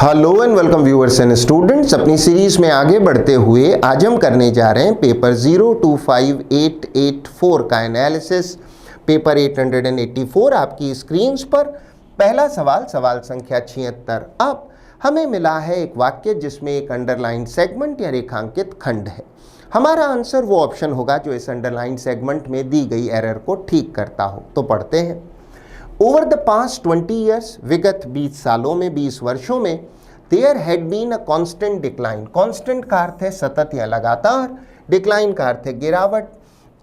Hello and welcome viewers and students. अपनी series में आगे बढ़ते हुए आज हम करने जा रहे हैं पेपर 025884 का एनालिसिस। पेपर 884 आपकी स्क्रीन्स पर। पहला सवाल, सवाल संख्या 76। अब हमें मिला है एक वाक्य जिसमें एक अंडरलाइन सेगमेंट या रेखांकित खंड है। हमारा आंसर वो ऑप्शन होगा जो इस अंडरलाइन सेगमेंट में दी गई एरर को ठीक करता हो। तो पढ़ते हैं। ओवर द पास्ट 20 ईयर्स, विगत 20 सालों में, 20 वर्षों में, there had been a constant decline. Constant का अर्थ है सतत या लगातार, डिक्लाइन का अर्थ है गिरावट,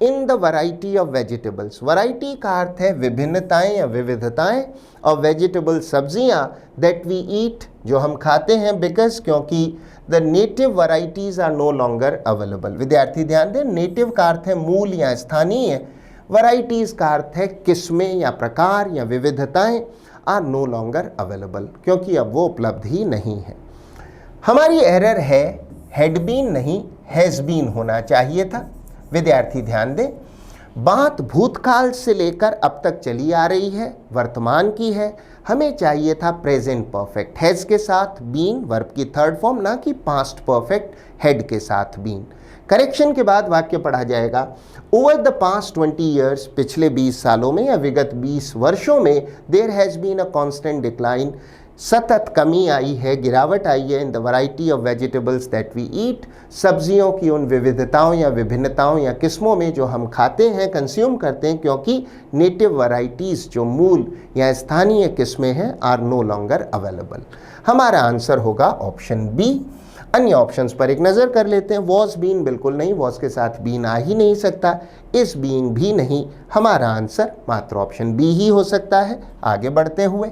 इन the variety of vegetables. Variety का अर्थ है विभिन्नताएं या विविधताएं, और वेजिटेबल सब्जियां दैट वी ईट, जो हम खाते हैं, बिकॉज क्योंकि the native varieties are no longer available. विद्यार्थी ध्यान दें, नेटिव का अर्थ है मूल या स्थानीय, वैरायटीज का अर्थ है किस्में या प्रकार या विविधताएं, आर नो लॉन्गर अवेलेबल, क्योंकि अब वो उपलब्ध ही नहीं है। हमारी एरर है हैड बीन नहीं हैज़ बीन होना चाहिए था। विद्यार्थी ध्यान दें, बात भूतकाल से लेकर अब तक चली आ रही है, वर्तमान की है। हमें चाहिए था प्रेजेंट परफेक्ट, हैज़ के साथ बीन, वर्ब की थर्ड फॉर्म, ना कि पास्ट परफेक्ट हैड के साथ बीन। करेक्शन के बाद वाक्य पढ़ा जाएगा, ओवर द पास्ट 20 ईयर्स, पिछले 20 सालों में या विगत 20 वर्षों में, there has been a constant decline, सतत कमी आई है, गिरावट आई है, in the variety of vegetables that we eat, सब्जियों की उन विविधताओं या विभिन्नताओं या किस्मों में जो हम खाते हैं, कंज्यूम करते हैं, क्योंकि नेटिव वैरायटीज़ जो मूल या स्थानीय किस्में हैं, आर नो लॉन्गर अवेलेबल। हमारा आंसर होगा ऑप्शन बी। अन्य ऑप्शंस पर एक नज़र कर लेते हैं। वॉज बीन बिल्कुल नहीं, वॉज के साथ बीन आ ही नहीं सकता, इस बीइंग भी नहीं। हमारा आंसर मात्र ऑप्शन बी ही हो सकता है। आगे बढ़ते हुए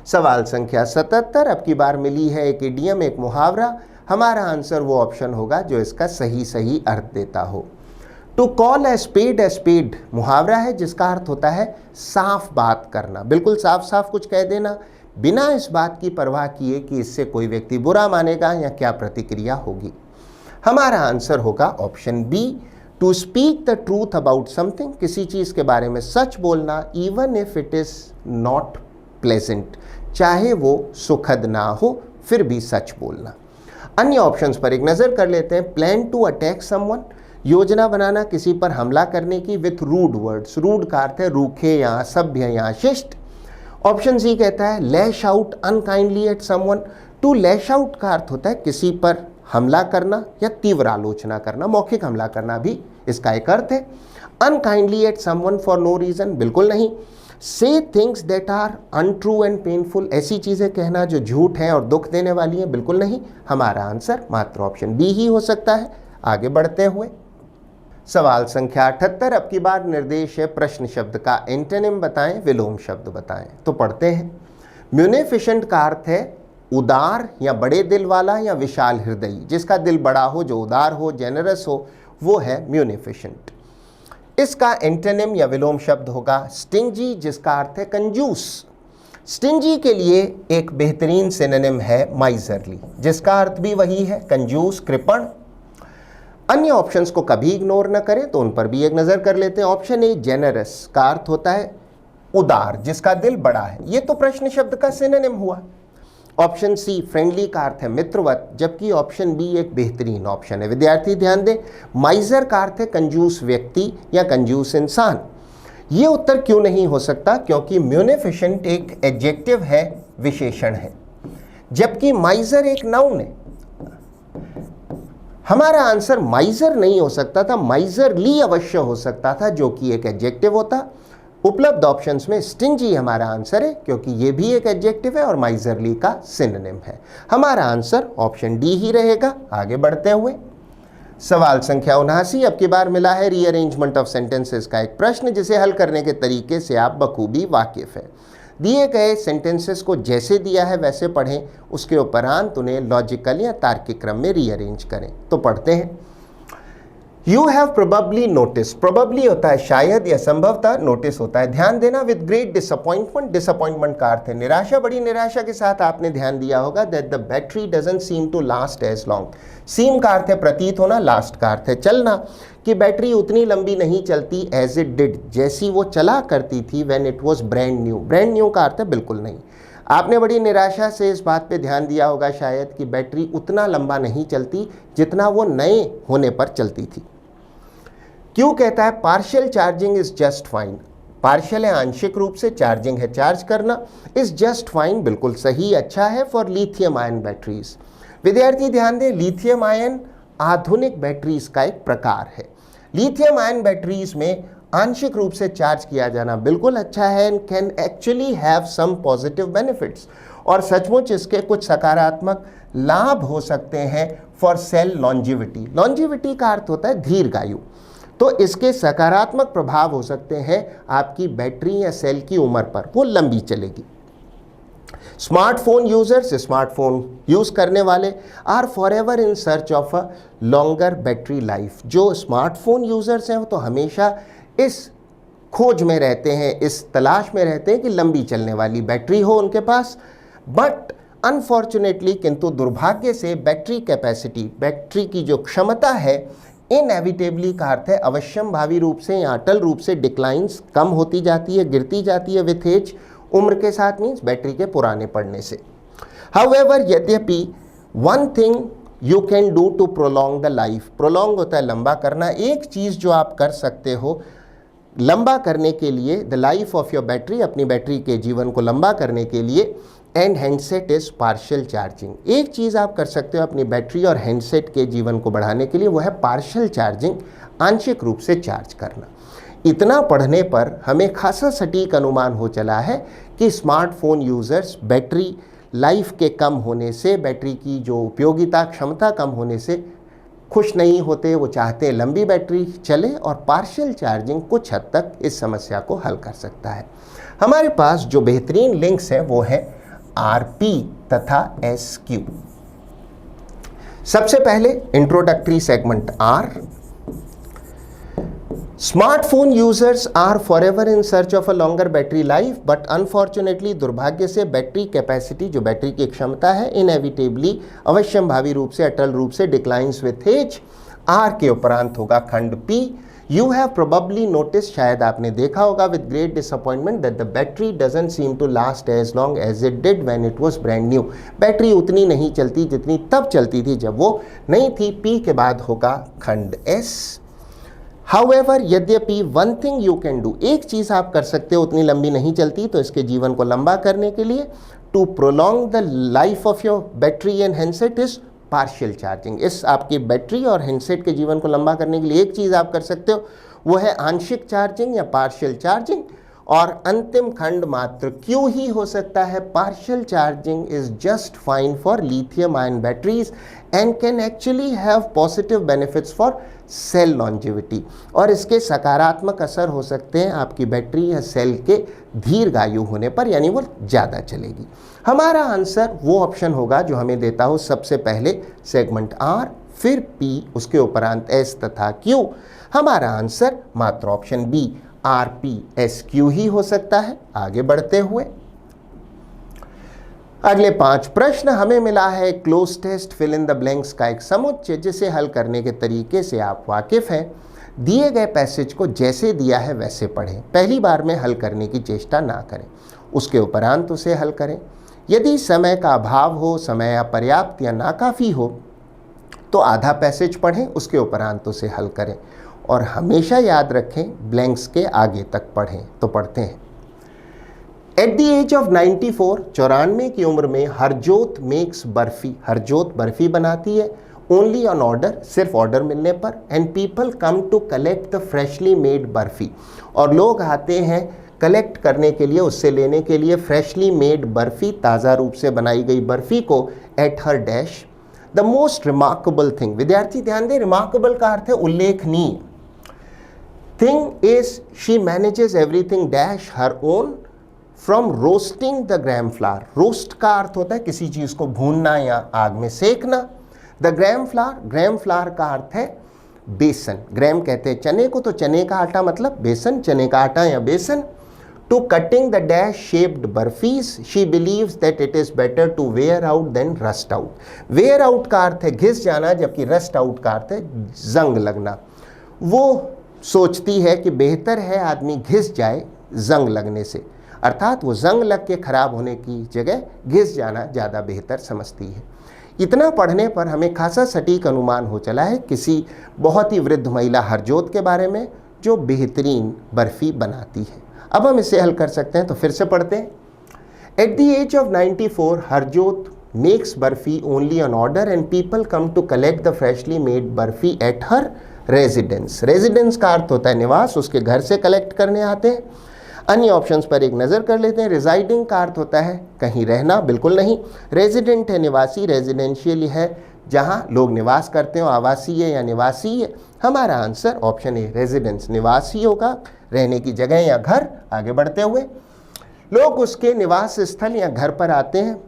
सवाल संख्या 77। अब की बार मिली है एक इडियम, एक मुहावरा। हमारा आंसर वो ऑप्शन होगा जो इसका सही अर्थ देता हो। टू कॉल ए स्पेड मुहावरा है जिसका अर्थ होता है साफ बात करना, बिल्कुल साफ साफ कुछ कह देना, बिना इस बात की परवाह किए कि इससे कोई व्यक्ति बुरा मानेगा या क्या प्रतिक्रिया होगी। हमारा आंसर होगा option B. To speak the truth about something, किसी चीज़ के बारे में सच बोलना, even if it is not pleasant, चाहे वो सुखद ना हो फिर भी सच बोलना। अन्य ऑप्शंस पर एक नज़र कर लेते हैं। प्लान टू अटैक समवन, योजना बनाना किसी पर हमला करने की, विथ रूड वर्ड्स। रूड का अर्थ है रूखे या असभ्य या अशिष्ट। ऑप्शन सी कहता है lash out unkindly at someone. To lash out का अर्थ होता है किसी पर हमला करना या तीव्र आलोचना करना, मौखिक हमला करना भी इसका एक अर्थ है। Unkindly at someone for no reason, बिल्कुल नहीं। Say things that are untrue and painful, ऐसी चीज़ें कहना जो झूठ हैं और दुख देने वाली हैं, बिल्कुल नहीं। हमारा आंसर मात्र ऑप्शन बी ही हो सकता है। आगे बढ़ते हुए सवाल संख्या 78। अब की बार निर्देश है प्रश्न शब्द का एंटोनिम बताएं, विलोम शब्द बताएं। तो पढ़ते हैं। म्यूनिफिशेंट का अर्थ है उदार या बड़े दिल वाला या विशाल हृदयी, जिसका दिल बड़ा हो, जो उदार हो, जेनरस हो, वो है म्यूनिफिशेंट। इसका एंटोनिम या विलोम शब्द होगा स्टिंजी, जिसका अर्थ है कंजूस। स्टिंजी के लिए एक बेहतरीन सिनोनिम है माइजरली, जिसका अर्थ भी वही है, कंजूस, कृपण। अन्य ऑप्शंस को कभी इग्नोर न करें, तो उन पर भी एक नज़र कर लेते हैं। ऑप्शन ए जेनरस का अर्थ होता है उदार, जिसका दिल बड़ा है, ये तो प्रश्न शब्द का सिनोनिम हुआ। ऑप्शन सी फ्रेंडली का अर्थ है मित्रवत, जबकि ऑप्शन बी एक बेहतरीन ऑप्शन है। विद्यार्थी ध्यान दें, माइजर का अर्थ है कंजूस व्यक्ति या कंजूस इंसान। ये उत्तर क्यों नहीं हो सकता? क्योंकि म्यूनिफिशेंट एक एडजेक्टिव है, विशेषण है, जबकि माइजर एक नाउन है। हमारा आंसर माइजर नहीं हो सकता था, माइजरली अवश्य हो सकता था, जो कि एक एडजेक्टिव होता। उपलब्ध ऑप्शंस में स्टिंजी हमारा आंसर है, क्योंकि ये भी एक एडजेक्टिव है और माइजरली का सिनोनिम है। हमारा आंसर ऑप्शन डी ही रहेगा। आगे बढ़ते हुए सवाल संख्या 79। अब की बार मिला है रीअरेंजमेंट ऑफ सेंटेंसेस का एक प्रश्न, जिसे हल करने के तरीके से आप बखूबी वाकिफ है। दिए गए सेंटेंसेस को जैसे दिया है वैसे पढ़ें, उसके उपरांत उन्हें लॉजिकल या तार्किक क्रम में रीअरेंज करें। तो पढ़ते हैं। You have probably notice, probably होता है शायद या संभवतः, नोटिस होता है ध्यान देना। विद ग्रेट डिसअपॉइंटमेंट, डिसअपॉइंटमेंट का अर्थ है निराशा, बड़ी निराशा के साथ आपने ध्यान दिया होगा। That the battery doesn't seem to last as long. Seem का अर्थ है प्रतीत होना, लास्ट का अर्थ है चलना, कि बैटरी उतनी लंबी नहीं चलती एज इट डिड, जैसी वो चला करती थी, when it was brand new. Brand new का अर्थ है बिल्कुल नहीं। आपने बड़ी निराशा से इस बात पे ध्यान दिया होगा शायद कि बैटरी उतना लंबा नहीं चलती जितना वो नए होने पर चलती थी। क्यों कहता है partial charging is just fine, partial है आंशिक रूप से, चार्जिंग है चार्ज करना, इज जस्ट फाइन बिल्कुल सही अच्छा है फॉर लिथियम आयन बैटरीज। विद्यार्थी ध्यान दें, लिथियम आयन आधुनिक बैटरीज का एक प्रकार है। लिथियम आयन बैटरीज में आंशिक रूप से चार्ज किया जाना बिल्कुल अच्छा है and can actually have some positive benefits, और सचमुच इसके कुछ सकारात्मक लाभ हो सकते हैं फॉर सेल लॉन्जिविटी। लॉन्जिविटी का अर्थ होता है दीर्घायु, तो इसके सकारात्मक प्रभाव हो सकते हैं आपकी बैटरी या सेल की उम्र पर, वो लंबी चलेगी। स्मार्टफोन यूजर्स, स्मार्टफोन यूज करने वाले are forever in search of a longer battery life. जो स्मार्टफोन यूजर्स हैं वो तो हमेशा इस खोज में रहते हैं, इस तलाश में रहते हैं कि लंबी चलने वाली बैटरी हो उनके पास। बट अनफॉर्चुनेटली, किंतु दुर्भाग्य से, बैटरी कैपेसिटी, बैटरी की जो क्षमता है, इनएविटेबली का अर्थ है अवश्यम भावी रूप से या अटल रूप से डिक्लाइंस, कम होती जाती है, गिरती जाती है विथ एज, उम्र के साथ, मीन्स बैटरी के पुराने पड़ने से। हाउएवर, यद्यपि one thing you can do to prolong the life, prolong होता है लंबा करना, एक चीज़ जो आप कर सकते हो लंबा करने के लिए, the life of your battery, अपनी बैटरी के जीवन को लंबा करने के लिए, and handset is partial charging. एक चीज़ आप कर सकते हो अपनी बैटरी और हैंडसेट के जीवन को बढ़ाने के लिए, वो है पार्शियल चार्जिंग, आंशिक रूप से चार्ज करना। इतना पढ़ने पर हमें खासा सटीक अनुमान हो चला है कि स्मार्टफोन यूज़र्स बैटरी लाइफ के कम होने से, बैटरी की जो उपयोगिता क्षमता कम होने से खुश नहीं होते, वो चाहते हैं लंबी बैटरी चले, और पार्शियल चार्जिंग कुछ हद तक इस समस्या को हल कर सकता है। हमारे पास जो बेहतरीन लिंक्स हैं वो है RP तथा SQ। सबसे पहले introductory segment R, smartphone users are forever in search of a longer battery life, but unfortunately, दुर्भाग्य से, बैटरी कैपेसिटी, जो बैटरी की क्षमता है, इनएविटेबली, अवश्यम भावी रूप से, अटल रूप से डिक्लाइंस विथ एज। आर के उपरांत होगा खंड P। You have probably notice, शायद आपने देखा होगा with great disappointment, that the battery doesn't seem to last as long as it did when it was brand new. Battery उतनी नहीं चलती जितनी तब चलती थी जब वो नई थी। P के बाद होगा खंड S। हाउएवर, यद्यपि, one thing you can do, एक चीज़ आप कर सकते हो, उतनी लंबी नहीं चलती तो इसके जीवन को लंबा करने के लिए, to prolong the life of your battery and handset is partial charging. इस आपकी बैटरी और हैंडसेट के जीवन को लंबा करने के लिए एक चीज़ आप कर सकते हो, वो है आंशिक चार्जिंग या पार्शियल चार्जिंग। और अंतिम खंड मात्र क्यों ही हो सकता है, partial charging is just fine for lithium ion batteries and can actually have positive benefits for sale longevity, और इसके सकारात्मक असर हो सकते हैं आपकी बैटरी या सेल के दीर्घायु होने पर, यानी वो ज़्यादा चलेगी। हमारा आंसर वो ऑप्शन होगा जो हमें देता हो सबसे पहले सेगमेंट R, फिर P, उसके उपरांत S तथा Q। हमारा आंसर मात्र ऑप्शन B, RP SQ ही हो सकता है। आगे बढ़ते हुए अगले 5 प्रश्न हमें मिला है cloze test fill in the blanks का एक समुच्चय, जिसे हल करने के तरीके से आप वाकिफ हैं। दिए गए पैसेज को जैसे दिया है वैसे पढ़ें, पहली बार में हल करने की चेष्टा ना करें, उसके उपरांत उसे हल करें। यदि समय का अभाव हो, समय अपर्याप्त या नाकाफ़ी हो, तो आधा पैसेज पढ़ें, उसके उपरांत उसे हल करें। और हमेशा याद रखें, ब्लैंक्स के आगे तक पढ़ें। तो पढ़ते हैं। एट द एज ऑफ 94, 94 की उम्र में, हरजोत मेक्स बर्फी, हरजोत बर्फी बनाती है, ओनली ऑन ऑर्डर, सिर्फ ऑर्डर मिलने पर, and people come to collect the freshly made barfi, और लोग आते हैं कलेक्ट करने के लिए, उससे लेने के लिए फ्रेशली मेड बर्फी, ताज़ा रूप से बनाई गई बर्फी को, at her dash the most remarkable thing. विद्यार्थी ध्यान दें, रिमार्केबल का अर्थ है उल्लेखनीय। Thing is she manages everything dash her own from roasting the gram flower. Roast का अर्थ होता है किसी चीज़ को भूनना या आग में सेकना। The gram flower, gram flower का अर्थ है बेसन, ग्राम कहते हैं चने को, तो चने का आटा मतलब बेसन, चने का आटा या बेसन। To cutting the dash shaped barfis, she believes that it is better to wear out than rust out. Wear out का अर्थ है घिस जाना, जबकि रस्ट आउट का अर्थ है जंग लगना। वो सोचती है कि बेहतर है आदमी घिस जाए जंग लगने से। अर्थात वो जंग लग के खराब होने की जगह घिस जाना ज़्यादा बेहतर समझती है। इतना पढ़ने पर हमें खासा सटीक अनुमान हो चला है किसी बहुत ही वृद्ध महिला हरजोत के बारे में जो बेहतरीन बर्फ़ी बनाती है। अब हम इसे हल कर सकते हैं, तो फिर से पढ़ते हैं। At the age of 94 Harjot makes barfi only on order and people come to collect the freshly made barfi at her residence. Residence का अर्थ होता है निवास, उसके घर से कलेक्ट करने आते हैं। अन्य ऑप्शंस पर एक नज़र कर लेते हैं। रेजिडिंग का अर्थ होता है कहीं रहना, बिल्कुल नहीं। रेजिडेंट है निवासी, रेजिडेंशियल है जहाँ लोग निवास करते हो, आवासीय या निवासीय। हमारा आंसर ऑप्शन ए रेजिडेंस, निवासी होगा, रहने की जगह या घर। आगे बढ़ते हुए लोग उसके निवास स्थल या घर पर आते हैं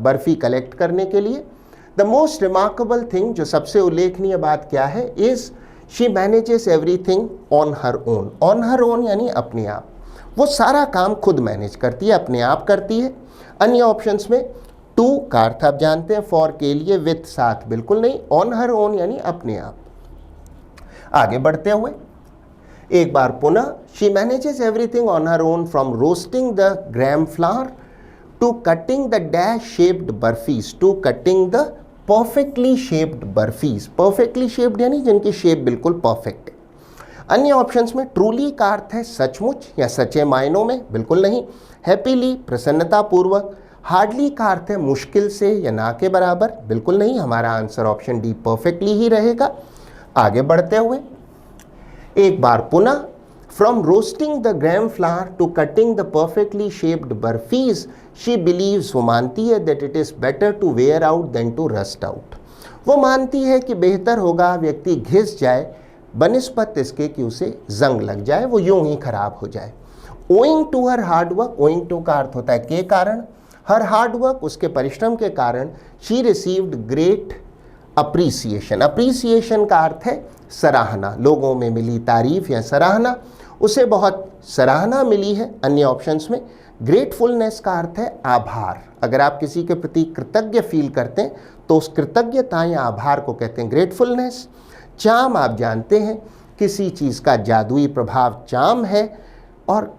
बर्फ़ी कलेक्ट करने के लिए। द मोस्ट रिमार्केबल थिंग, जो सबसे उल्लेखनीय बात क्या है, is she manages everything on her own. On her own यानी अपने आप, वो सारा काम खुद मैनेज करती है, अपने आप करती है। अन्य ऑप्शंस में टू का अर्थ आप जानते हैं, फॉर के लिए, विथ साथ, बिल्कुल नहीं। ऑन हर ओन यानी अपने आप। आगे बढ़ते हुए एक बार पुनः, she manages everything on her own from roasting the gram flower to cutting the dash shaped barfis to cutting the perfectly shaped barfis. Perfectly shaped यानी जिनकी शेप बिल्कुल परफेक्ट है। अन्य ऑप्शंस में ट्रूली का अर्थ है सचमुच या सच्चे मायनों में, बिल्कुल नहीं। हैप्पीली प्रसन्नतापूर्वक। हार्डली का अर्थ है मुश्किल से या ना के बराबर, बिल्कुल नहीं। हमारा आंसर ऑप्शन डी परफेक्टली ही रहेगा। आगे बढ़ते हुए एक बार पुनः, from roasting the gram flower to cutting the perfectly shaped barfis she believes, वो मानती है that it is better to wear out than to rust out. वो मानती है कि बेहतर होगा व्यक्ति घिस जाए बनिस्बत इसके कि उसे जंग लग जाए, वो यूं ही खराब हो जाए। Owing to her hard work, owing to का अर्थ होता है के कारण, हर हार्डवर्क उसके परिश्रम के कारण, she received great appreciation. Appreciation का अर्थ है सराहना, लोगों में मिली तारीफ या सराहना, उसे बहुत सराहना मिली है। अन्य ऑप्शंस में ग्रेटफुलनेस का अर्थ है आभार। अगर आप किसी के प्रति कृतज्ञ फील करते हैं तो उस कृतज्ञता या आभार को कहते हैं ग्रेटफुलनेस। चार्म आप जानते हैं किसी चीज़ का जादुई प्रभाव चार्म है। और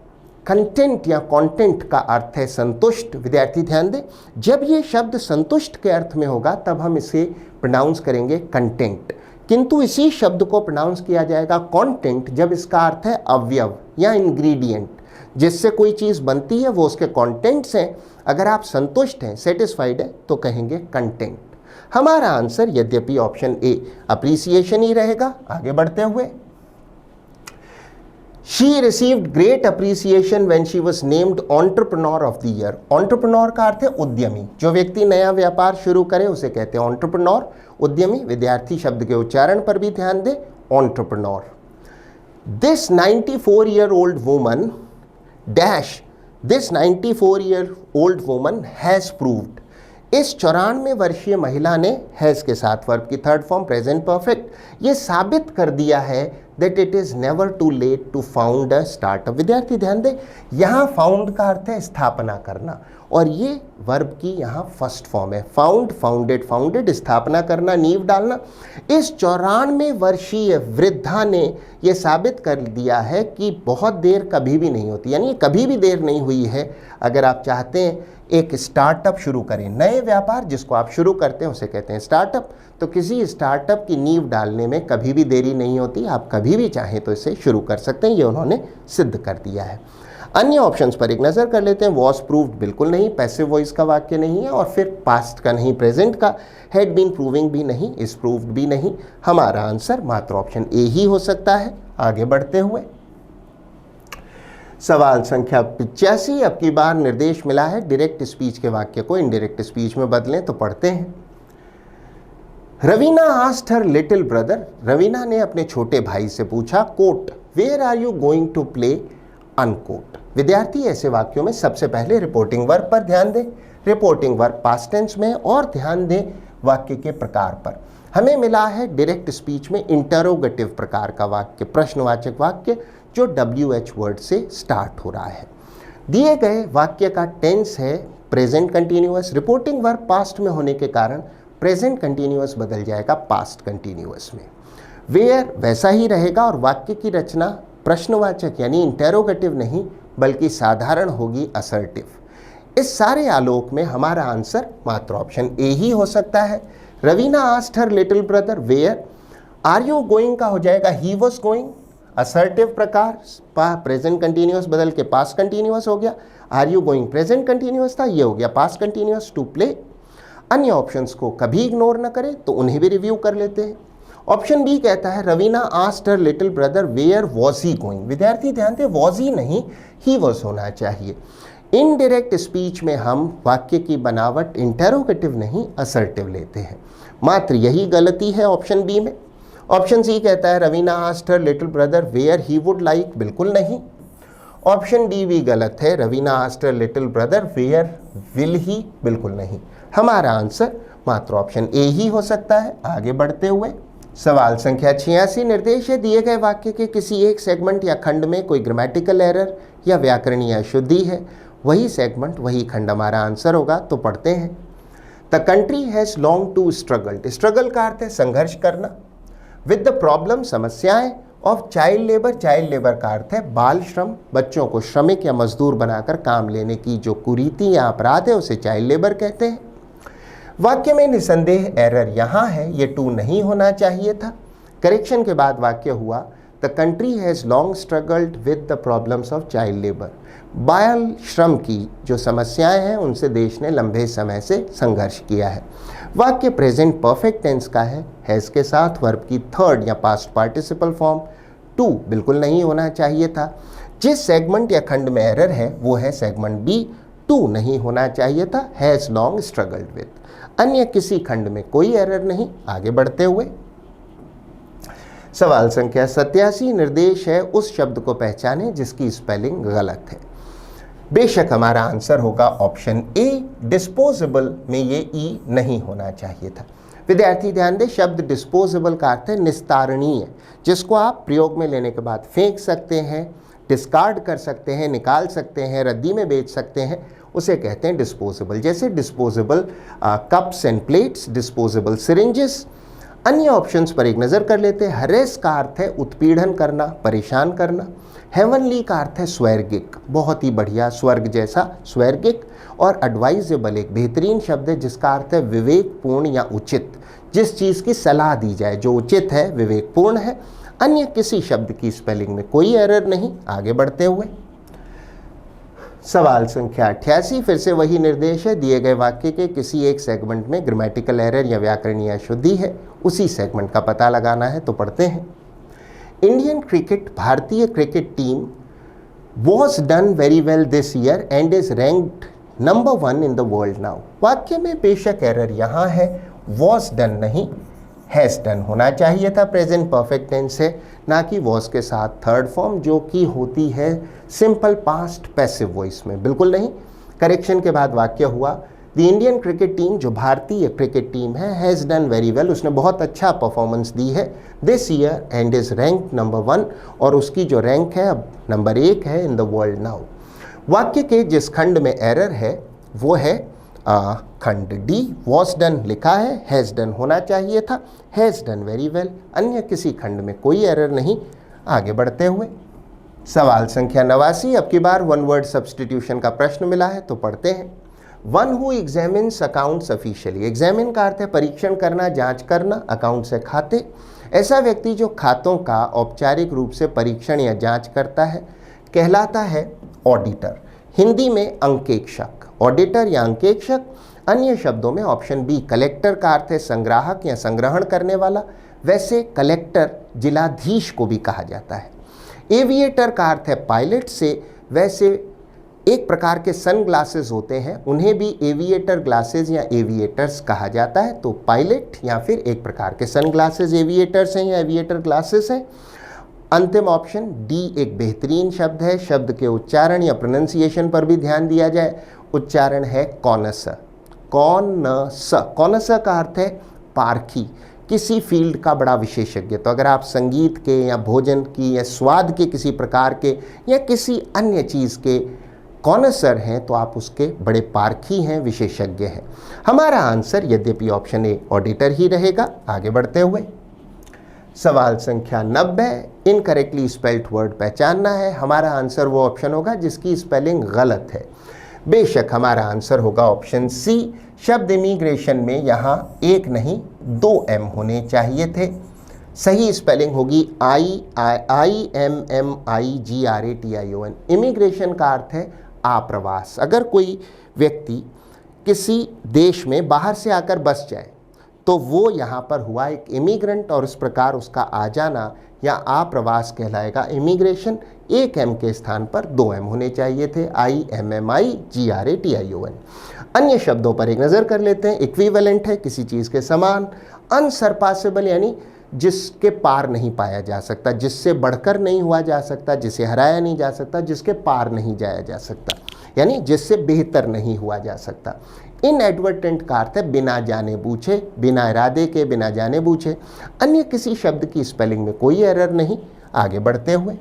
कंटेंट या कंटेंट का अर्थ है संतुष्ट। विद्यार्थी ध्यान दें, जब ये शब्द संतुष्ट के अर्थ में होगा तब हम इसे प्रोनाउंस करेंगे कंटेंट, किंतु इसी शब्द को प्रोनाउंस किया जाएगा कंटेंट जब इसका अर्थ है अवयव या इंग्रेडिएंट। जिससे कोई चीज़ बनती है वो उसके कंटेंट्स हैं। अगर आप संतुष्ट हैं, सेटिस्फाइड है, तो कहेंगे कंटेंट। हमारा आंसर यद्यपि ऑप्शन ए अप्रिसिएशन ही रहेगा। आगे बढ़ते हुए, she received great appreciation when she was named entrepreneur of the year. Entrepreneur का अर्थ है उद्यमी, जो व्यक्ति नया व्यापार शुरू करे उसे कहते हैं एंटरप्रेन्योर, उद्यमी। विद्यार्थी शब्द के उच्चारण पर भी ध्यान दें, entrepreneur. This 94-year-old woman dash, this 94-year-old woman has proved. इस 94 वर्षीय महिला ने हैज़ के साथ वर्ब की थर्ड फॉर्म प्रेजेंट परफेक्ट ये साबित कर दिया है that it is never too late to found a startup. विद्यार्थी ध्यान दें, यहाँ फाउंड का अर्थ है स्थापना करना, और ये वर्ब की यहाँ फर्स्ट फॉर्म है। फाउंड, फाउंडेड, फाउंडेड, स्थापना करना, नींव डालना। इस 94 वर्षीय वृद्धा ने ये साबित कर दिया है कि बहुत देर कभी भी नहीं होती, यानी कभी भी देर नहीं हुई है। अगर आप चाहते हैं एक स्टार्टअप शुरू करें, नए व्यापार जिसको आप शुरू करते हैं उसे कहते हैं स्टार्टअप, तो किसी स्टार्टअप की नींव डालने में कभी भी देरी नहीं होती। आप कभी भी चाहें तो इसे शुरू कर सकते हैं, ये उन्होंने सिद्ध कर दिया है। अन्य ऑप्शंस पर एक नज़र कर लेते हैं। वॉज प्रूव्ड बिल्कुल नहीं, पैसिव वॉइस का वाक्य नहीं है, और फिर पास्ट का नहीं, प्रेजेंट का। हैड बीन प्रूविंग भी नहीं, इज प्रूव्ड भी नहीं। हमारा आंसर मात्र ऑप्शन ए ही हो सकता है। आगे बढ़ते हुए सवाल संख्या 85, अब की बार निर्देश मिला है डायरेक्ट स्पीच के वाक्य को इनडायरेक्ट स्पीच में बदलें, तो पढ़ते हैं। Raveena asked her little brother, Raveena ने अपने छोटे भाई से पूछा, quote, where are you going to play, unquote. विद्यार्थी ऐसे वाक्यों में सबसे पहले रिपोर्टिंग वर्ब पर ध्यान दें। रिपोर्टिंग वर्ब पास्ट टेंस में, और ध्यान दें वाक्य के प्रकार पर। हमें मिला है डायरेक्ट स्पीच में इंटरोगेटिव प्रकार का वाक्य, प्रश्नवाचक वाक्य जो WH वर्ड से स्टार्ट हो रहा है। दिए गए वाक्य का टेंस है present continuous. Reporting verb past में होने के कारण प्रेजेंट कंटिन्यूअस बदल जाएगा पास्ट कंटिन्यूअस में। वेयर वैसा ही रहेगा, और वाक्य की रचना प्रश्नवाचक यानी इंटेरोगेटिव नहीं बल्कि साधारण होगी असर्टिव। इस सारे आलोक में हमारा आंसर मात्र ऑप्शन ए ही हो सकता है। Raveena asked her little brother where, are you going का हो जाएगा ही वॉज गोइंग, असर्टिव प्रकार, प्रेजेंट कंटिन्यूअस बदल के पास्ट कंटिन्यूअस हो गया। Are you going present continuous था, ये हो गया पास्ट कंटिन्यूअस टू प्ले। अन्य ऑप्शंस को कभी इग्नोर न करें तो उन्हें भी रिव्यू कर लेते हैं। ऑप्शन बी कहता है Raveena asked her little brother where was he going. विद्यार्थी ध्यान दें, वॉज ही नहीं, ही वॉज होना चाहिए। इनडायरेक्ट स्पीच में हम वाक्य की बनावट इंटेरोगेटिव नहीं असर्टिव लेते हैं, मात्र यही गलती है ऑप्शन बी में। ऑप्शन सी कहता है Raveena asked her little brother where he would like, बिल्कुल नहीं। ऑप्शन डी भी गलत है, Raveena asked her little brother where will he, बिल्कुल नहीं। हमारा आंसर मात्र ऑप्शन ए ही हो सकता है। आगे बढ़ते हुए सवाल संख्या 86, निर्देश है दिए गए वाक्य के किसी एक सेगमेंट या खंड में कोई ग्रामेटिकल एरर या व्याकरणीय अशुद्धि है, वही सेगमेंट वही खंड हमारा आंसर होगा। तो पढ़ते हैं, the country has long to struggled, struggle का अर्थ है संघर्ष करना, विद द प्रॉब्लम समस्याएं, of child labour, child labour का अर्थ है बाल श्रम, बच्चों को श्रमिक या मजदूर बनाकर काम लेने की जो कुरीति या अपराध है उसे चाइल्ड लेबर कहते हैं। वाक्य में निसंदेह एरर यहाँ है, ये टू नहीं होना चाहिए था। करेक्शन के बाद वाक्य हुआ the country has long struggled with the problems of child labour, बाल श्रम की जो समस्याएं हैं उनसे देश ने लंबे समय से संघर्ष किया है। वाक्य प्रेजेंट परफेक्ट टेंस का है, हैज़ के साथ वर्ब की थर्ड या पास्ट पार्टिसिपल फॉर्म, टू बिल्कुल नहीं होना चाहिए था। जिस सेगमेंट या खंड में एरर है वो है सेगमेंट बी, टू नहीं होना चाहिए था, हैज़ लॉन्ग स्ट्रगल्ड विद। अन्य किसी खंड में कोई एरर नहीं। आगे बढ़ते हुए सवाल संख्या 87, निर्देश है उस शब्द को पहचाने जिसकी स्पेलिंग गलत है। बेशक हमारा आंसर होगा ऑप्शन ए, डिस्पोजेबल में ये ई नहीं होना चाहिए था। विद्यार्थी ध्यान दें, शब्द डिस्पोजेबल का अर्थ है निस्तारणीय, जिसको आप प्रयोग में लेने के बाद फेंक सकते हैं, डिस्कार्ड कर सकते हैं, निकाल सकते हैं, रद्दी में बेच सकते हैं, उसे कहते हैं डिस्पोजेबल। जैसे disposable cups and plates, disposable syringes. अन्य ऑप्शंस पर एक नज़र कर लेते हैं। हरेस का अर्थ है उत्पीड़न करना, परेशान करना। हेवनली का अर्थ है स्वर्गिक, बहुत ही बढ़िया, स्वर्ग जैसा, स्वर्गिक। और एडवाइजेबल एक बेहतरीन शब्द है जिसका अर्थ है विवेकपूर्ण या उचित, जिस चीज़ की सलाह दी जाए जो उचित है, विवेकपूर्ण है। अन्य किसी शब्द की स्पेलिंग में कोई एरर नहीं। आगे बढ़ते हुए सवाल संख्या 88, फिर से वही निर्देश है दिए गए वाक्य के किसी एक सेगमेंट में ग्रामेटिकल एरर या व्याकरणीय अशुद्धि है, उसी सेगमेंट का पता लगाना है। तो पढ़ते हैं, इंडियन क्रिकेट, भारतीय cricket team was done very well this year and is ranked number 1 in the world now. वाक्य में बेशक एरर यहाँ है, वॉज डन नहीं, हैज़ डन होना चाहिए था। प्रेजेंट परफेक्ट टेंस है, ना कि वॉज के साथ थर्ड फॉर्म जो कि होती है सिंपल पास्ट पैसिव वॉइस में, बिल्कुल नहीं। करेक्शन के बाद वाक्य हुआ द इंडियन क्रिकेट टीम, जो भारतीय क्रिकेट टीम है, हैज़ डन वेरी वेल, उसने बहुत अच्छा परफॉर्मेंस दी है this year and is rank number 1, और उसकी जो रैंक है अब नंबर 1 है इन द वर्ल्ड नाउ। वाक्य के जिस खंड में एरर है वो है खंड डी, वॉज डन लिखा है, हैज़ डन होना चाहिए था, हैज़ डन वेरी वेल। अन्य किसी खंड में कोई एरर नहीं। आगे बढ़ते हुए सवाल संख्या 89, अब की बार वन वर्ड सब्स्टिट्यूशन का प्रश्न मिला है। तो पढ़ते हैं, one who examines accounts officially. Examine का अर्थ है परीक्षण करना, जांच करना, अकाउंट से खाते। ऐसा व्यक्ति जो खातों का औपचारिक रूप से परीक्षण या जांच करता है कहलाता है ऑडिटर, हिंदी में अंकेक्षक। ऑडिटर या अंकेक्षक। अन्य शब्दों में ऑप्शन बी, कलेक्टर का अर्थ है संग्राहक या संग्रहण करने वाला, वैसे कलेक्टर जिलाधीश को भी कहा जाता है। एविएटर का अर्थ है पायलट से, वैसे एक प्रकार के सन ग्लासेस होते हैं, उन्हें भी एविएटर ग्लासेस या एविएटर्स कहा जाता है। तो पायलट या फिर एक प्रकार के सन ग्लासेस एविएटर्स हैं या एविएटर ग्लासेस हैं। अंतिम ऑप्शन डी एक बेहतरीन शब्द है, शब्द के उच्चारण या प्रोनाउंसिएशन पर भी ध्यान दिया जाए। उच्चारण है कॉनस, कॉनस। कॉनस का अर्थ है पारखी, किसी फील्ड का बड़ा विशेषज्ञ। तो अगर आप संगीत के या भोजन की या स्वाद के किसी प्रकार के या किसी अन्य चीज़ के कॉनसर हैं तो आप उसके बड़े पारखी हैं, विशेषज्ञ हैं। हमारा आंसर यद्यपि ऑप्शन ए ऑडिटर ही रहेगा। आगे बढ़ते हुए सवाल संख्या 90, इनकरेक्टली स्पेल्ड वर्ड पहचानना है। हमारा आंसर वो ऑप्शन होगा जिसकी स्पेलिंग गलत है। बेशक हमारा आंसर होगा ऑप्शन सी। शब्द इमिग्रेशन में यहाँ एक नहीं 2 एम होने चाहिए थे। सही स्पेलिंग होगी IMMIGRATION। इमिग्रेशन का अर्थ है आप्रवास। अगर कोई व्यक्ति किसी देश में बाहर से आकर बस जाए तो वो यहाँ पर हुआ एक इमिग्रेंट, और इस प्रकार उसका आ जाना या आप्रवास कहलाएगा इमिग्रेशन। 1 एम के स्थान पर 2 एम होने चाहिए थे। IMMIGRATION। अन्य शब्दों पर एक नज़र कर लेते हैं। इक्विवेलेंट है किसी चीज़ के समान। अनसरपासेबल यानी जिसके पार नहीं पाया जा सकता, जिससे बढ़कर नहीं हुआ जा सकता, जिसे हराया नहीं जा सकता, जिसके पार नहीं जाया जा सकता, यानी जिससे बेहतर नहीं हुआ जा सकता। इनएडवर्टेंट का अर्थ है बिना जाने बूझे, बिना इरादे के, बिना जाने बूझे। अन्य किसी शब्द की स्पेलिंग में कोई एरर नहीं। आगे बढ़ते हुए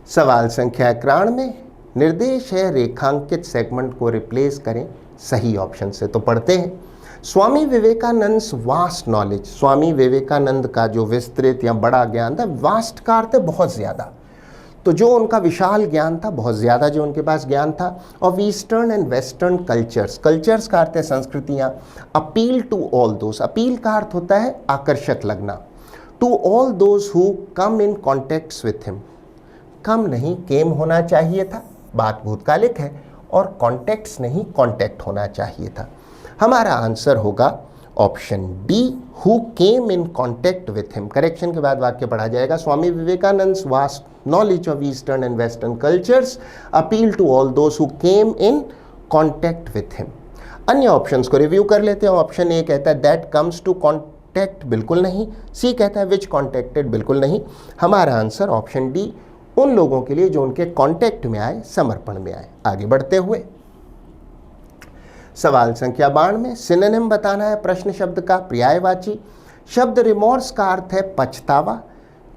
सवाल संख्या 91, निर्देश है रेखांकित सेगमेंट को रिप्लेस करें सही ऑप्शन से। तो पढ़ते हैं। स्वामी विवेकानंद वास्ट नॉलेज, स्वामी विवेकानंद का जो विस्तृत या बड़ा ज्ञान था, वास्ट का अर्थ है बहुत ज़्यादा, तो जो उनका विशाल ज्ञान था, बहुत ज़्यादा जो उनके पास ज्ञान था। Of eastern and western cultures, cultures का अर्थ है संस्कृतियाँ। Appeal to all those, appeal का अर्थ होता है आकर्षक लगना। To all those who come in contexts with him, come नहीं केम होना चाहिए था, बात भूतकालिक है, और कॉन्टेक्ट्स नहीं कॉन्टेक्ट होना चाहिए था। हमारा आंसर होगा option D, who came in contact with him. Correction के बाद वाक्य पढ़ा जाएगा। Swami Vivekananda vast knowledge of eastern and western cultures appeal to all those who came in contact with him। अन्य ऑप्शंस को रिव्यू कर लेते हैं। ऑप्शन ए कहता है that comes to contact, बिल्कुल नहीं। सी कहता है which contacted, बिल्कुल नहीं। हमारा आंसर ऑप्शन डी, उन लोगों के लिए जो उनके कांटेक्ट में आए, समर्पण में आए। आगे बढ़ते हुए सवाल संख्या 92, सिनोनिम बताना है प्रश्न शब्द का पर्यायवाची। शब्द रिमोर्स का अर्थ है पछतावा,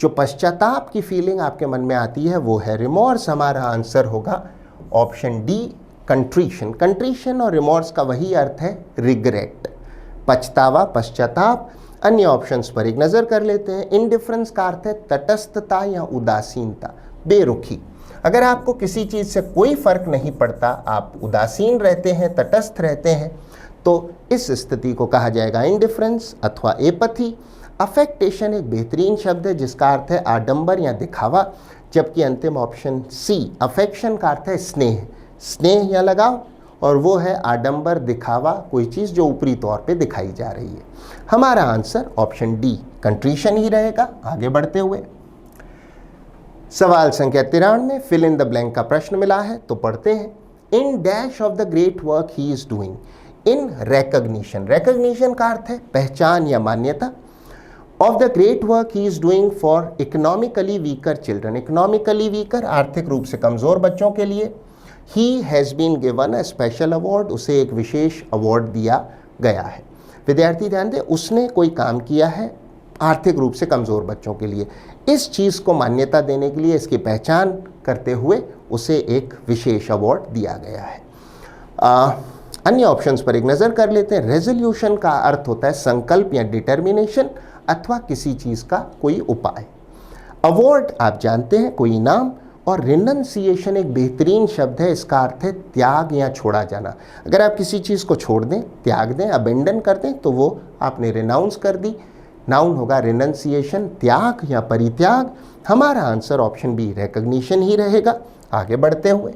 जो पश्चाताप की फीलिंग आपके मन में आती है वो है रिमोर्स। हमारा आंसर होगा ऑप्शन डी, कंट्रीशन। कंट्रीशन और रिमोर्स का वही अर्थ है रिग्रेट, पछतावा, पश्चाताप। अन्य ऑप्शंस पर एक नज़र कर लेते हैं। इनडिफरेंस का अर्थ है तटस्थता या उदासीनता, बेरुखी। अगर आपको किसी चीज़ से कोई फर्क नहीं पड़ता, आप उदासीन रहते हैं, तटस्थ रहते हैं, तो इस स्थिति को कहा जाएगा इनडिफरेंस अथवा एपथी। अफेक्टेशन एक बेहतरीन शब्द है जिसका अर्थ है आडंबर या दिखावा, जबकि अंतिम ऑप्शन सी, अफेक्शन का अर्थ है स्नेह, स्नेह या लगाव, और वो है आडंबर, दिखावा, कोई चीज़ जो ऊपरी तौर पे दिखाई जा रही है। हमारा आंसर ऑप्शन डी, कंट्रीशन ही रहेगा। आगे बढ़ते हुए सवाल संख्या 93, फिल इन द ब्लैंक का प्रश्न मिला है, तो पढ़ते हैं। In dash of the great work he is doing in recognition. Recognition का अर्थ है पहचान या मान्यता। Of the great work he is doing for economically weaker children. Economically weaker, आर्थिक रूप से कमज़ोर बच्चों के लिए। He has been given a special award, उसे एक विशेष अवार्ड दिया गया है। विद्यार्थी ध्यान दें, उसने कोई काम किया है आर्थिक रूप से कमज़ोर बच्चों के लिए। इस चीज़ को मान्यता देने के लिए, इसकी पहचान करते हुए उसे एक विशेष अवार्ड दिया गया है। अन्य ऑप्शंस पर एक नज़र कर लेते हैं। रेजोल्यूशन का अर्थ होता है संकल्प या डिटर्मिनेशन अथवा किसी चीज़ का कोई उपाय। अवार्ड आप जानते हैं कोई इनाम, और रिनंसिएशन एक बेहतरीन शब्द है, इसका अर्थ है त्याग या छोड़ा जाना। अगर आप किसी चीज़ को छोड़ दें, त्याग दें, अबेंडन कर दें, तो वो आपने रिनाउंस कर दी। नाउन होगा रिनंसिएशन, त्याग या परित्याग। हमारा आंसर ऑप्शन बी, रिकॉग्निशन ही रहेगा। आगे बढ़ते हुए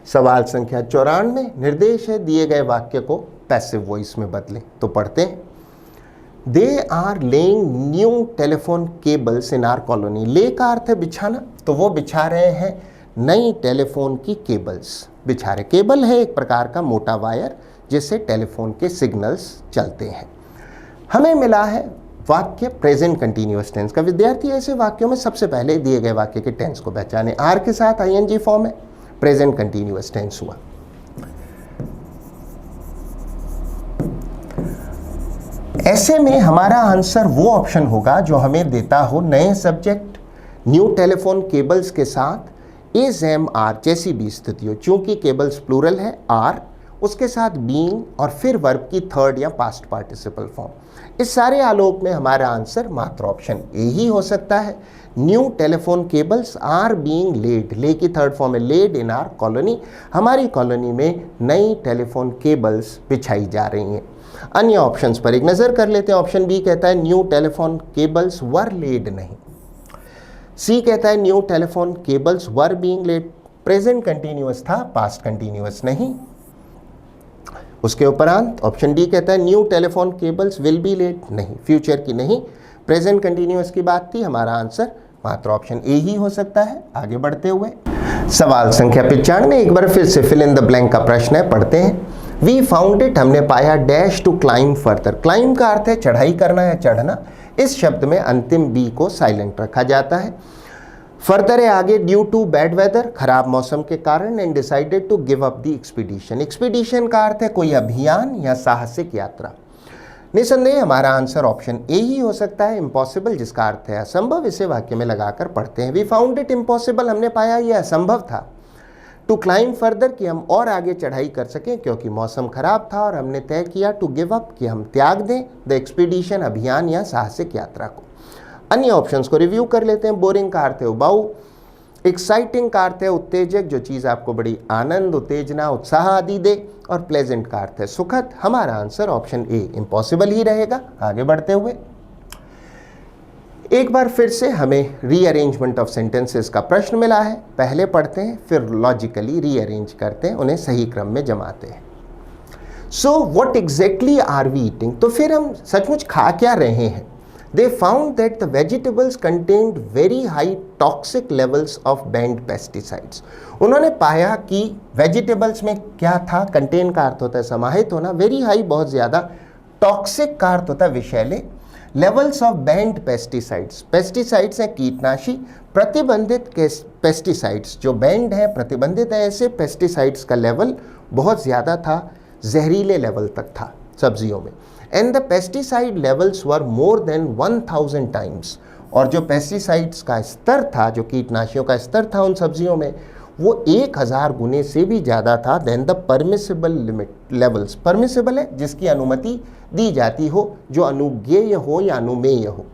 सवाल संख्या 94, निर्देश है दिए गए वाक्य को पैसिव वॉइस में बदलें, तो पढ़ते हैं। They are laying new telephone cables in our colony. Lay का अर्थ है बिछाना, तो वो बिछा रहे हैं नई टेलीफोन की केबल्स। बिछा रहे, केबल है एक प्रकार का मोटा वायर जिससे टेलीफोन के सिग्नल्स चलते हैं। हमें मिला है वाक्य प्रेजेंट कंटिन्यूअस टेंस का। विद्यार्थी ऐसे वाक्यों में सबसे पहले दिए गए वाक्य के टेंस को पहचाने। आर के साथ आईएनजी फॉर्म है, प्रेजेंट कंटिन्यूअस टेंस हुआ। ऐसे में हमारा आंसर वो ऑप्शन होगा जो हमें देता हो नए सब्जेक्ट, न्यू टेलीफोन केबल्स के साथ इज एम आर जैसी भी स्थिति हो। चूंकि केबल्स प्लूरल है, आर उसके साथ बीइंग और फिर वर्ब की थर्ड या पास्ट पार्टिसिपल फॉर्म। इस सारे आलोक में हमारा आंसर मात्र ऑप्शन ए ही हो सकता है। New telephone cables are being laid, lay की थर्ड फॉर्म है लेड इन आर कॉलोनी, हमारी कॉलोनी में नई टेलीफोन केबल्स बिछाई जा रही हैं। अन्य ऑप्शंस पर एक नज़र कर लेते हैं। ऑप्शन बी कहता है new telephone cables were laid, नहीं। सी कहता है new telephone cables were being laid, present continuous था, पास्ट कंटिन्यूअस नहीं। उसके उपरांत ऑप्शन डी कहता है new telephone cables will be laid, नहीं, फ्यूचर की नहीं, प्रेजेंट कंटिन्यूअस की बात थी। हमारा आंसर मात्र ऑप्शन ए ही हो सकता है। आगे बढ़ते हुए सवाल संख्या 95 एक बार फिर से फिल इन द ब्लैंक का प्रश्न है, पढ़ते हैं। वी फाउंड इट, हमने पाया, dash to climb further, climb का अर्थ है चढ़ाई करना या चढ़ना, इस शब्द में अंतिम बी को साइलेंट रखा जाता है। फर्दर है आगे, ड्यू टू बैड वेदर, खराब मौसम के कारण, and decided to give up the expedition, expedition का अर्थ है कोई अभियान या साहसिक यात्रा। निसंदेह हमारा आंसर ऑप्शन ए ही हो सकता है, इम्पॉसिबल, जिसका अर्थ है असंभव, इसे वाक्य में लगाकर पढ़ते हैं। वी फाउंड इट इम्पॉसिबल, हमने पाया यह असंभव था। टू क्लाइम फर्दर, कि हम और आगे चढ़ाई कर सकें क्योंकि मौसम खराब था, और हमने तय किया टू गिव अप, कि हम त्याग दें द एक्सपीडिशन, अभियान या साहसिक यात्रा को। अन्य ऑप्शंस को रिव्यू कर लेते हैं। बोरिंग का अर्थ है उबाऊ, एक्साइटिंग का अर्थ है उत्तेजक, जो चीज़ आपको बड़ी आनंद, उत्तेजना, उत्साह आदि दे, और प्लेजेंट का अर्थ है सुखद। हमारा आंसर ऑप्शन ए इम्पॉसिबल ही रहेगा। आगे बढ़ते हुए एक बार फिर से हमें रीअरेंजमेंट ऑफ सेंटेंसेस का प्रश्न मिला है। पहले पढ़ते हैं, फिर लॉजिकली रीअरेंज करते हैं, उन्हें सही क्रम में जमाते हैं। So what exactly are we eating, तो फिर हम सचमुच खा क्या रहे हैं। They found that the vegetables contained very high toxic levels of banned pesticides. उन्होंने पाया कि वेजिटेबल्स में क्या था, कंटेन का अर्थ होता है समाहित होना, वेरी हाई बहुत ज़्यादा, टॉक्सिक का अर्थ होता है विषैले, levels of banned pesticides, pesticides हैं कीटनाशी, प्रतिबंधित पेस्टिसाइड्स जो बैंड है, प्रतिबंधित है, ऐसे पेस्टिसाइड्स का लेवल बहुत ज़्यादा था, जहरीले लेवल तक था सब्जियों में। And the pesticide levels were more than 1000 times, और जो पेस्टिसाइड्स का स्तर था, जो कीटनाशियों का स्तर था उन सब्जियों में, वो 1000 गुने से भी ज़्यादा था than the permissible limit levels. Permissible है जिसकी अनुमति दी जाती हो, जो अनुज्ञेय हो या अनुमेय हो।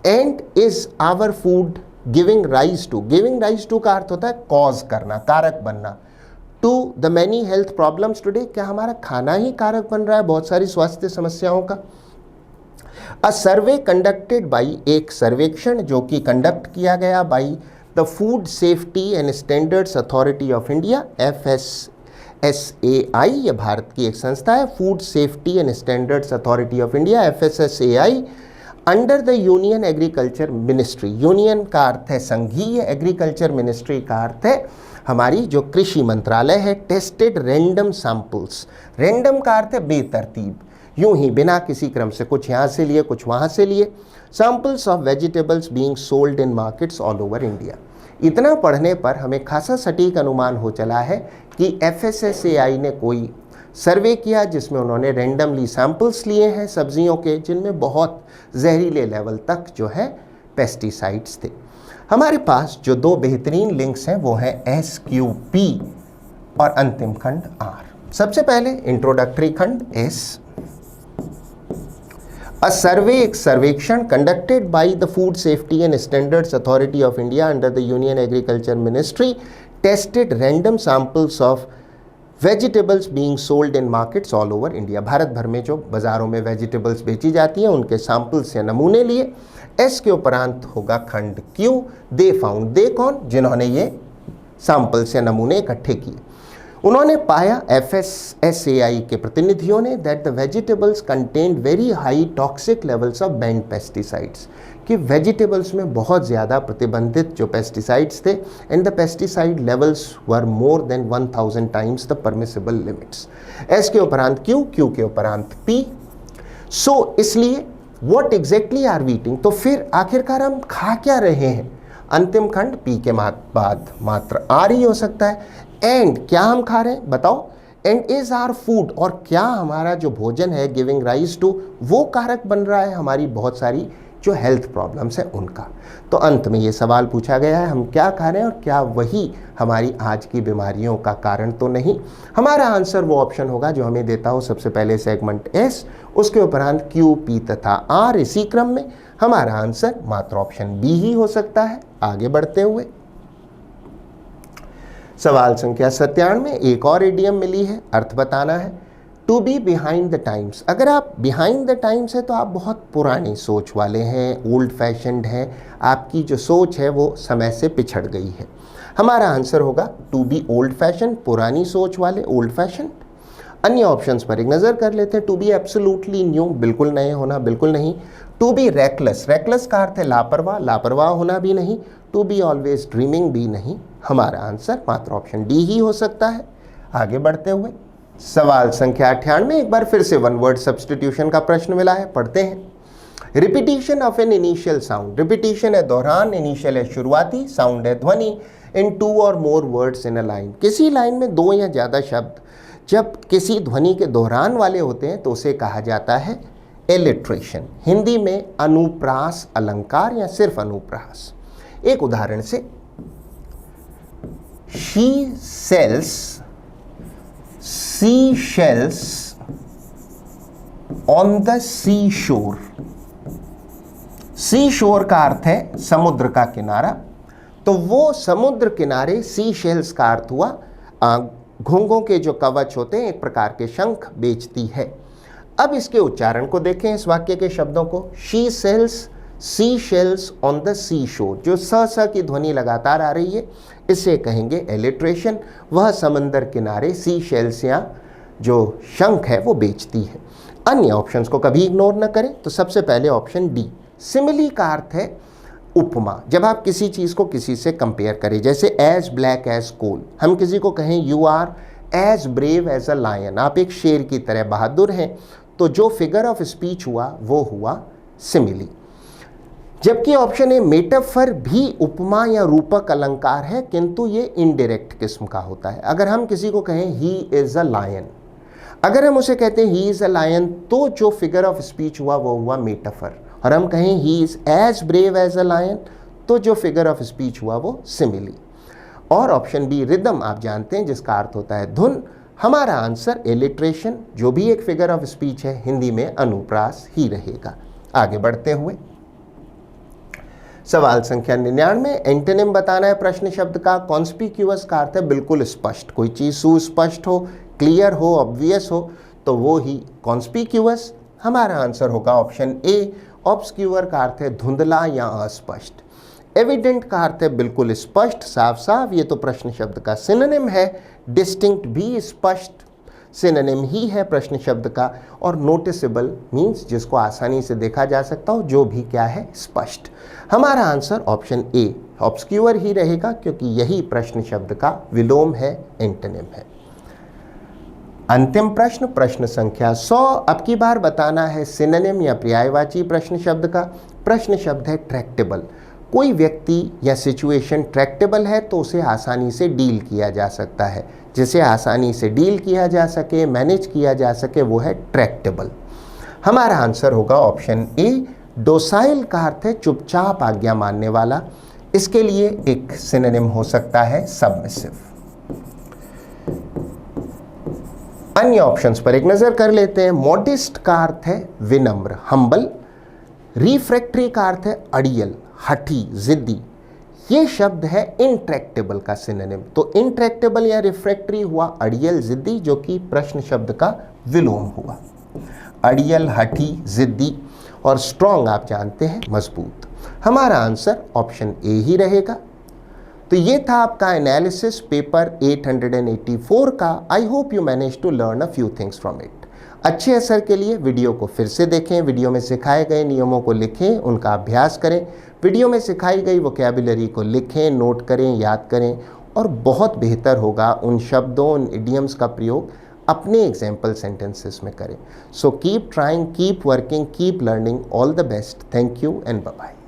And is our food giving rise to, giving rise to का अर्थ होता है कॉज करना, कारक बनना, to the many health problems today, क्या हमारा खाना ही कारक बन रहा है बहुत सारी स्वास्थ्य समस्याओं का। अ सर्वे कंडक्टेड बाई, एक सर्वेक्षण जो कि कंडक्ट किया गया by the food safety and standards authority of India, FSSAI, यह भारत की एक संस्था है, food safety and standards authority of India, FSSAI, under the union agriculture ministry, union का अर्थ है संघीय, एग्रीकल्चर मिनिस्ट्री का अर्थ है हमारी जो कृषि मंत्रालय है। टेस्टेड रैंडम सैंपल्स, रैंडम का अर्थ है बेतरतीब, यूं ही बिना किसी क्रम से, कुछ यहाँ से लिए कुछ वहाँ से लिए, samples of vegetables being sold in markets all over India. इतना पढ़ने पर हमें खासा सटीक अनुमान हो चला है कि FSSAI ने कोई सर्वे किया जिसमें उन्होंने रैंडमली सैंपल्स लिए हैं सब्जियों के, जिनमें बहुत जहरीले लेवल तक जो है पेस्टिसाइड्स थे। हमारे पास जो दो बेहतरीन लिंक्स हैं वो हैं SQP और अंतिम खंड R। सबसे पहले इंट्रोडक्टरी खंड S, अ सर्वे, एक सर्वेक्षण conducted by the food safety and standards authority of India under the union agriculture ministry tested random samples of vegetables being sold in markets all over India. Bharat भर में जो बाज़ारों में वेजिटेबल्स बेची जाती हैं उनके सैंपल्स या नमूने लिए। एस के उपरांत होगा खंड Q, दे फाउंड, दे कौन, जिन्होंने ये सैंपल्स या नमूने इकट्ठे किए। उन्होंने पाया, FSSAI के प्रतिनिधियों ने, that the vegetables contained very high toxic levels of banned pesticides, कि वेजिटेबल्स में बहुत ज़्यादा प्रतिबंधित जो पेस्टिसाइड्स थे, and the pesticide levels were more than 1000 times the permissible limits. S के उपरांत Q, Q के उपरांत P। सो इसलिए what exactly are we eating, तो फिर आखिरकार हम खा क्या रहे हैं। अंतिम खंड P के बाद मात्र R ही हो सकता है। एंड, क्या हम खा रहे हैं बताओ। एंड इज आर फूड, और क्या हमारा जो भोजन है गिविंग राइज टू, वो कारक बन रहा है हमारी बहुत सारी जो हेल्थ प्रॉब्लम्स हैं उनका। तो अंत में ये सवाल पूछा गया है, हम क्या खा रहे हैं और क्या वही हमारी आज की बीमारियों का कारण तो नहीं। हमारा आंसर वो ऑप्शन होगा जो हमें देता हो सबसे पहले सेगमेंट एस, उसके उपरांत क्यू, पी तथा आर, इसी क्रम में। हमारा आंसर मात्र ऑप्शन बी ही हो सकता है। आगे बढ़ते हुए सवाल संख्या 97, एक और इडियम मिली है, अर्थ बताना है। To be behind the times. अगर आप बिहाइंड द टाइम्स है तो आप बहुत पुरानी सोच वाले हैं, ओल्ड फैशन्ड हैं, आपकी जो सोच है वो समय से पिछड़ गई है। हमारा आंसर होगा टू बी ओल्ड फैशन, पुरानी सोच वाले, ओल्ड फैशन। अन्य ऑप्शंस पर एक नज़र कर लेते हैं। टू बी एब्सोल्युटली न्यू, बिल्कुल नए होना, बिल्कुल नहीं। टू बी रेकलेस, रेकलेस का अर्थ है लापरवाह, लापरवाह होना भी नहीं। टू बी ऑलवेज ड्रीमिंग भी नहीं। हमारा आंसर मात्र ऑप्शन डी ही हो सकता है। आगे बढ़ते हुए सवाल संख्या 98, एक बार फिर से वन वर्ड सब्स्टिट्यूशन का प्रश्न मिला है, पढ़ते हैं। Repetition of an initial sound, repetition है दोहरान, इनिशियल है शुरुआती, साउंड है ध्वनि, इन टू और more words in a line. किसी लाइन में दो या ज़्यादा शब्द जब किसी ध्वनि के दोहरान वाले होते हैं तो उसे कहा जाता है एलिट्रेशन, हिंदी में अनुप्रास अलंकार या सिर्फ अनुप्रास। एक उदाहरण से, she sells sea shells on the sea shore. Sea शोर का अर्थ है समुद्र का किनारा, तो वो समुद्र किनारे सी शेल्स का अर्थ हुआ घोंघों के जो कवच होते हैं, एक प्रकार के शंख बेचती है। अब इसके उच्चारण को देखें, इस वाक्य के शब्दों को। She sells sea shells on the sea shore, जो स की ध्वनि लगातार आ रही है, इसे कहेंगे एलिट्रेशन। वह समंदर किनारे सी शेल्स या जो शंख है वो बेचती है। अन्य ऑप्शंस को कभी इग्नोर न करें, तो सबसे पहले ऑप्शन डी, सिमिली का अर्थ है उपमा। जब आप किसी चीज़ को किसी से कंपेयर करें, जैसे एज ब्लैक एज कोल, हम किसी को कहें you are as brave as a lion, आप एक शेर की तरह बहादुर हैं, तो जो फिगर ऑफ स्पीच हुआ वो हुआ सिमिली। जबकि ऑप्शन ए मेटाफर भी उपमा या रूपक अलंकार है, किंतु ये इनडायरेक्ट किस्म का होता है। अगर हम किसी को कहें ही इज अ लायन, अगर हम उसे कहते हैं ही इज अ लायन, तो जो फिगर ऑफ स्पीच हुआ वो हुआ मेटाफर। और हम कहें he is as brave as a lion, तो जो फिगर ऑफ स्पीच हुआ वो सिमिली। और ऑप्शन बी रिदम, आप जानते हैं, जिसका अर्थ होता है धुन। हमारा आंसर एलिट्रेशन, जो भी एक फिगर ऑफ स्पीच है, हिंदी में अनुप्रास ही रहेगा। आगे बढ़ते हुए सवाल संख्या 99, एंटोनिम बताना है प्रश्न शब्द का। कॉन्स्पिक्यूअस का अर्थ है बिल्कुल स्पष्ट, कोई चीज़ सुस्पष्ट हो, क्लियर हो, ऑब्वियस हो, तो वो ही कॉन्स्पिक्यूअस। हमारा आंसर होगा ऑप्शन ए। ऑब्सक्यूअर का अर्थ है धुंधला या अस्पष्ट। एविडेंट का अर्थ है बिल्कुल स्पष्ट, साफ साफ, ये तो प्रश्न शब्द का सिनोनिम है। डिस्टिंक्ट भी स्पष्ट सिनोनिम ही है प्रश्न शब्द का। और नोटिसेबल मीन्स जिसको आसानी से देखा जा सकता हो, जो भी क्या है स्पष्ट। हमारा आंसर ऑप्शन ए ऑब्सक्यूअर ही रहेगा, क्योंकि यही प्रश्न शब्द का विलोम है, एंटोनिम है। अंतिम प्रश्न, प्रश्न संख्या 100। अब की बार बताना है सिनोनिम या पर्यायवाची प्रश्न शब्द का। प्रश्न शब्द है ट्रैक्टेबल। कोई व्यक्ति या सिचुएशन ट्रैक्टेबल है तो उसे आसानी से डील किया जा सकता है। जिसे आसानी से डील किया जा सके, मैनेज किया जा सके, वो है ट्रैक्टेबल। हमारा आंसर होगा ऑप्शन ए। डोसाइल का अर्थ है चुपचाप आज्ञा मानने वाला। इसके लिए एक सिनोनिम हो सकता है सबमिसिव। अन्य ऑप्शंस पर एक नजर कर लेते हैं। मॉडेस्ट का अर्थ है विनम्र, हम्बल। रिफ्रैक्टरी का अर्थ है अड़ियल, हठी, जिद्दी। ये शब्द है इंट्रैक्टेबल का सिनोनिम। तो इंट्रैक्टेबल या रिफ्रैक्टरी हुआ अड़ियल, जिद्दी, जो कि प्रश्न शब्द का विलोम हुआ। अड़ियल, हठी, जिद्दी। और स्ट्रॉन्ग आप जानते हैं मजबूत। हमारा आंसर ऑप्शन ए ही रहेगा। तो ये था आपका एनालिसिस पेपर 884 का। I hope you manage to learn a few things from it. अच्छे असर के लिए वीडियो को फिर से देखें, वीडियो में सिखाए गए नियमों को लिखें, उनका अभ्यास करें, वीडियो में सिखाई गई वोकैबुलरी को लिखें, नोट करें, याद करें। और बहुत बेहतर होगा उन शब्दों, उन इडियम्स का प्रयोग अपने एग्जाम्पल सेंटेंसेस में करें। So keep trying, keep working, keep learning. All the best. Thank you and bye bye.